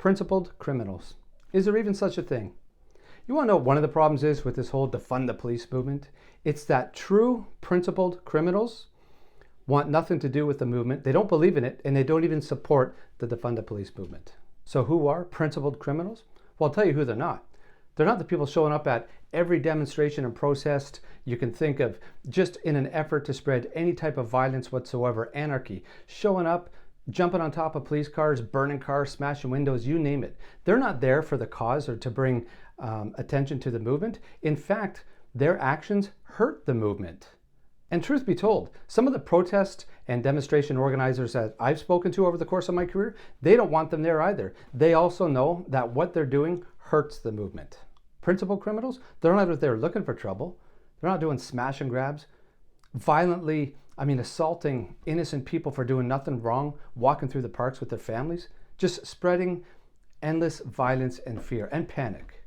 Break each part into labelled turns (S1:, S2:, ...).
S1: Principled criminals. Is there even such a thing? You want to know what one of the problems is with this whole defund the police movement? It's that true principled criminals want nothing to do with the movement. They don't believe in it, and they don't even support the defund the police movement. So who are principled criminals? Well, I'll tell you who they're not. They're not the people showing up at every demonstration and protest you can think of, just in an effort to spread any type of violence whatsoever, anarchy, showing up, jumping on top of police cars, burning cars, smashing windows, you name it. They're not there for the cause or to bring attention to the movement. In fact, their actions hurt the movement. And truth be told, some of the protest and demonstration organizers that I've spoken to over the course of my career, they don't want them there either. They also know that what they're doing hurts the movement. Principal criminals, they're not out there looking for trouble. They're not doing smash and grabs, violently, assaulting innocent people for doing nothing wrong, walking through the parks with their families, just spreading endless violence and fear and panic.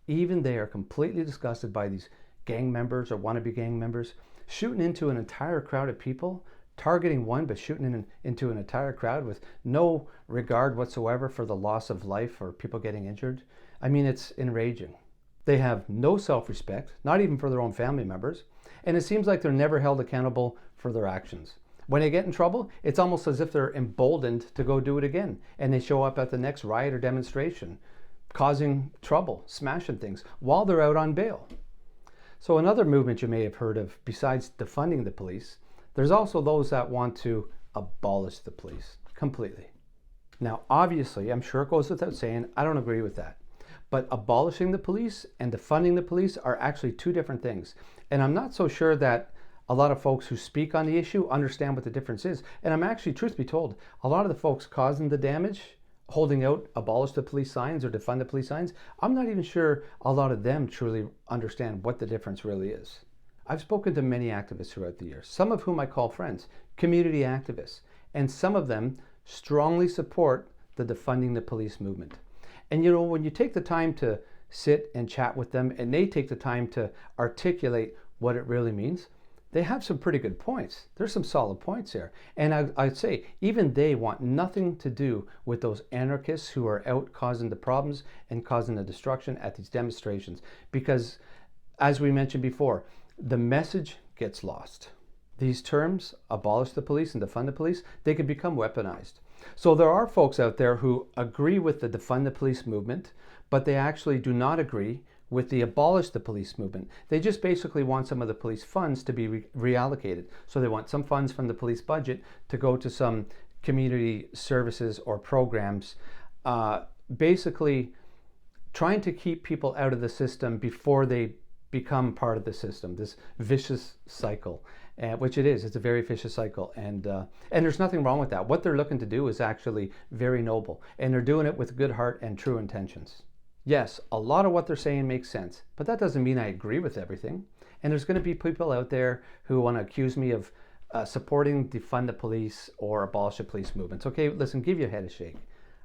S1: Even they are completely disgusted by these gang members or wannabe gang members shooting into an entire crowd of people, targeting one but shooting into an entire crowd with no regard whatsoever for the loss of life or people getting injured. It's enraging. They have no self-respect, not even for their own family members, and it seems like they're never held accountable for their actions. When they get in trouble, it's almost as if they're emboldened to go do it again, and they show up at the next riot or demonstration, causing trouble, smashing things, while they're out on bail. So another movement you may have heard of, besides defunding the police, there's also those that want to abolish the police completely. Now, obviously, I'm sure it goes without saying, I don't agree with that. But abolishing the police and defunding the police are actually two different things. And I'm not so sure that a lot of folks who speak on the issue understand what the difference is. And I'm actually, truth be told, a lot of the folks causing the damage, holding out abolish the police signs or defund the police signs, I'm not even sure a lot of them truly understand what the difference really is. I've spoken to many activists throughout the years, some of whom I call friends, community activists, and some of them strongly support the defunding the police movement. And when you take the time to sit and chat with them and they take the time to articulate what it really means, they have some pretty good points. There's some solid points there. And I'd say even they want nothing to do with those anarchists who are out causing the problems and causing the destruction at these demonstrations. Because, as we mentioned before, the message gets lost. These terms, abolish the police and defund the police, they can become weaponized. So there are folks out there who agree with the defund the police movement, but they actually do not agree with the abolish the police movement. They just basically want some of the police funds to be reallocated. So they want some funds from the police budget to go to some community services or programs, basically trying to keep people out of the system before they become part of the system, this vicious cycle, which it is. It's a very vicious cycle, and there's nothing wrong with that. What they're looking to do is actually very noble, and they're doing it with good heart and true intentions. Yes, a lot of what they're saying makes sense, but that doesn't mean I agree with everything. And there's going to be people out there who want to accuse me of supporting defund the police or abolish the police movements. Okay, listen, give your head a shake.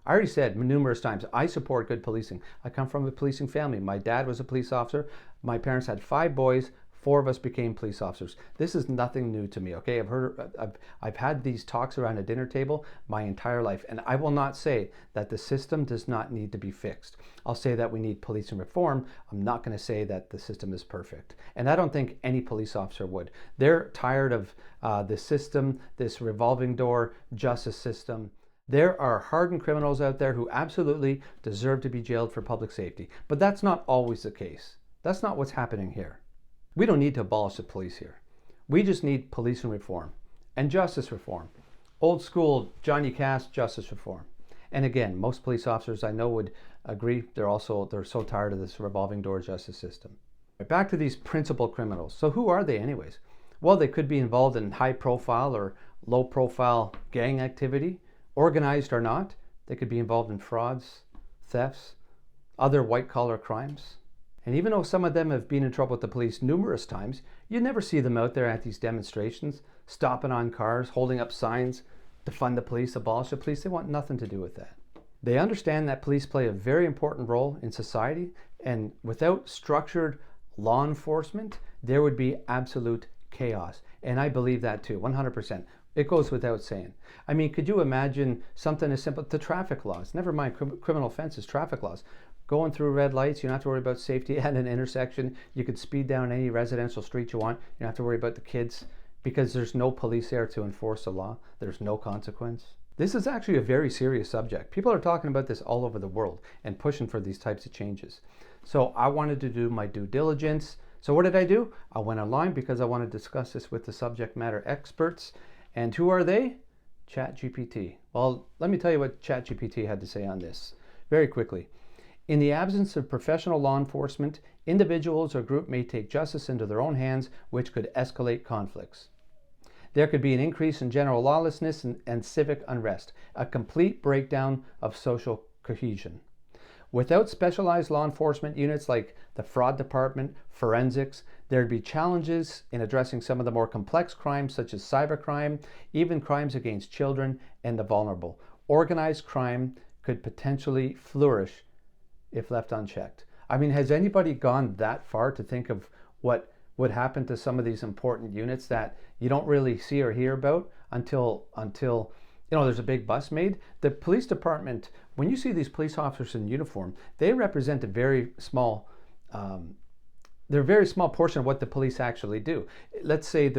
S1: I already said numerous times, I support good policing. I come from a policing family. My dad was a police officer. My parents had 5 boys. 4 of us became police officers. This is nothing new to me, okay? I've had these talks around a dinner table my entire life, and I will not say that the system does not need to be fixed. I'll say that we need policing reform. I'm not going to say that the system is perfect. And I don't think any police officer would. They're tired of the system, this revolving door justice system. There are hardened criminals out there who absolutely deserve to be jailed for public safety. But that's not always the case. That's not what's happening here. We don't need to abolish the police here. We just need policing reform and justice reform. Old school Johnny Cash justice reform. And again, most police officers I know would agree. They're so tired of this revolving door justice system. Back to these principal criminals. So who are they anyways? Well, they could be involved in high profile or low profile gang activity, organized or not. They could be involved in frauds, thefts, other white collar crimes. And even though some of them have been in trouble with the police numerous times, you never see them out there at these demonstrations, stopping on cars, holding up signs, defund the police, abolish the police. They want nothing to do with that. They understand that police play a very important role in society, and without structured law enforcement, there would be absolute chaos. And I believe that too, 100%. It goes without saying. I mean, could you imagine something as simple, the traffic laws, never mind criminal offenses, traffic laws. Going through red lights, you don't have to worry about safety at an intersection. You could speed down any residential street you want. You don't have to worry about the kids because there's no police there to enforce the law. There's no consequence. This is actually a very serious subject. People are talking about this all over the world and pushing for these types of changes. So I wanted to do my due diligence. So what did I do? I went online because I want to discuss this with the subject matter experts. And who are they? ChatGPT. Well, let me tell you what ChatGPT had to say on this very quickly. In the absence of professional law enforcement, individuals or group may take justice into their own hands, which could escalate conflicts. There could be an increase in general lawlessness and civic unrest, a complete breakdown of social cohesion. Without specialized law enforcement units like the fraud department, forensics, there'd be challenges in addressing some of the more complex crimes such as cybercrime, even crimes against children and the vulnerable. Organized crime could potentially flourish if left unchecked. I mean, has anybody gone that far to think of what would happen to some of these important units that you don't really see or hear about until there's a big bust made? The police department, when you see these police officers in uniform, they represent a very small portion of what the police actually do. Let's say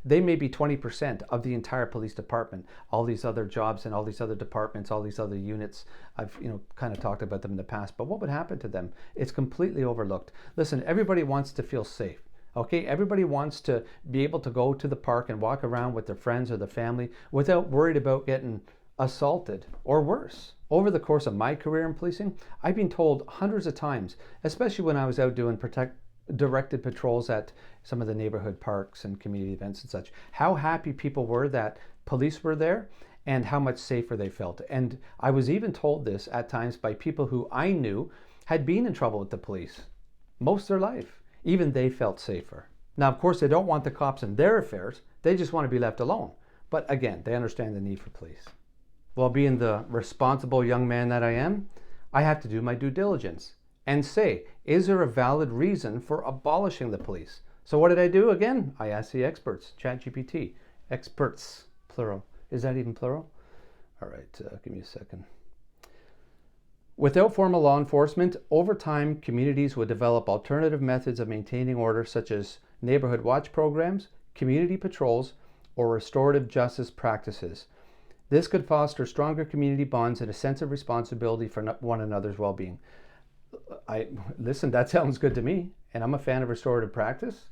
S1: they may be 20% of the entire police department. All these other jobs and all these other departments, all these other units, I've kind of talked about them in the past, but what would happen to them? It's completely overlooked. Listen, everybody wants to feel safe. Okay, everybody wants to be able to go to the park and walk around with their friends or their family without worried about getting assaulted or worse. Over the course of my career in policing, I've been told hundreds of times, especially when I was out doing directed patrols at some of the neighborhood parks and community events and such, how happy people were that police were there and how much safer they felt. And I was even told this at times by people who I knew had been in trouble with the police most of their life. Even they felt safer. Now, of course, they don't want the cops in their affairs. They just want to be left alone. But again, they understand the need for police. Well, being the responsible young man that I am, I have to do my due diligence and say, is there a valid reason for abolishing the police? So what did I do? Again, I asked the experts, ChatGPT. Experts, plural. Is that even plural? All right, give me a second. Without formal law enforcement, over time, communities would develop alternative methods of maintaining order, such as neighborhood watch programs, community patrols, or restorative justice practices. This could foster stronger community bonds and a sense of responsibility for one another's well-being. Listen, that sounds good to me, and I'm a fan of restorative practice.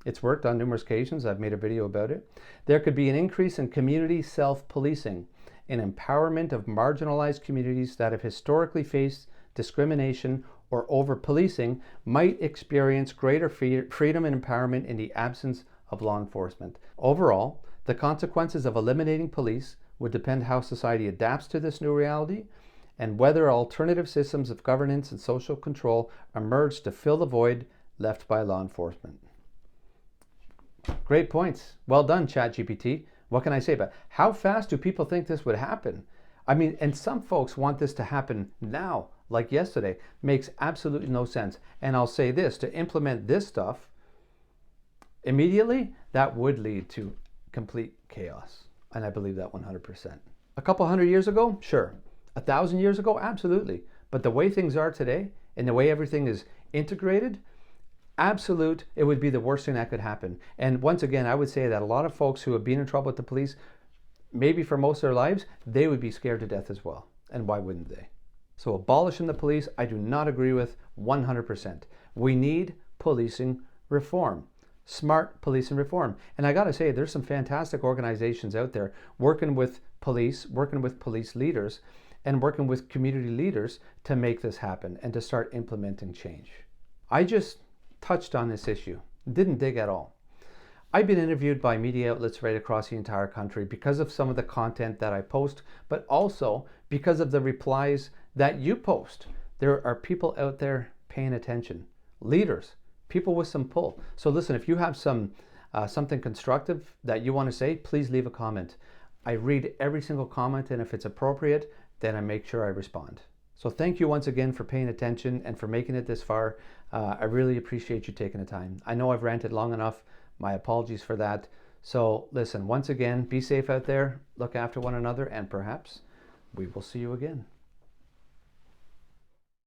S1: It's worked on numerous occasions. I've made a video about it. There could be an increase in community self-policing, an empowerment of marginalized communities that have historically faced discrimination or over-policing might experience greater freedom and empowerment in the absence of law enforcement. Overall, the consequences of eliminating police would depend how society adapts to this new reality and whether alternative systems of governance and social control emerge to fill the void left by law enforcement. Great points. Well done, ChatGPT. What can I say about it? How fast do people think this would happen? I mean, and some folks want this to happen now, like yesterday. Makes absolutely no sense. And I'll say this, to implement this stuff immediately, that would lead to complete chaos. And I believe that 100%. A couple hundred years ago, sure. 1,000 years ago, absolutely. But the way things are today and the way everything is integrated, it would be the worst thing that could happen. And once again, I would say that a lot of folks who have been in trouble with the police, maybe for most of their lives, they would be scared to death as well. And why wouldn't they? So abolishing the police, I do not agree with 100%. We need policing reform. Smart policing reform. And I gotta say, there's some fantastic organizations out there working with police leaders, and working with community leaders to make this happen and to start implementing change. I just touched on this issue, didn't dig at all. I've been interviewed by media outlets right across the entire country because of some of the content that I post, but also because of the replies that you post. There are people out there paying attention, leaders, people with some pull. So listen, if you have something constructive that you want to say, please leave a comment. I read every single comment, and if it's appropriate, then I make sure I respond. So thank you once again for paying attention and for making it this far. I really appreciate you taking the time. I know I've ranted long enough. My apologies for that. So listen, once again, be safe out there, look after one another, and perhaps we will see you again.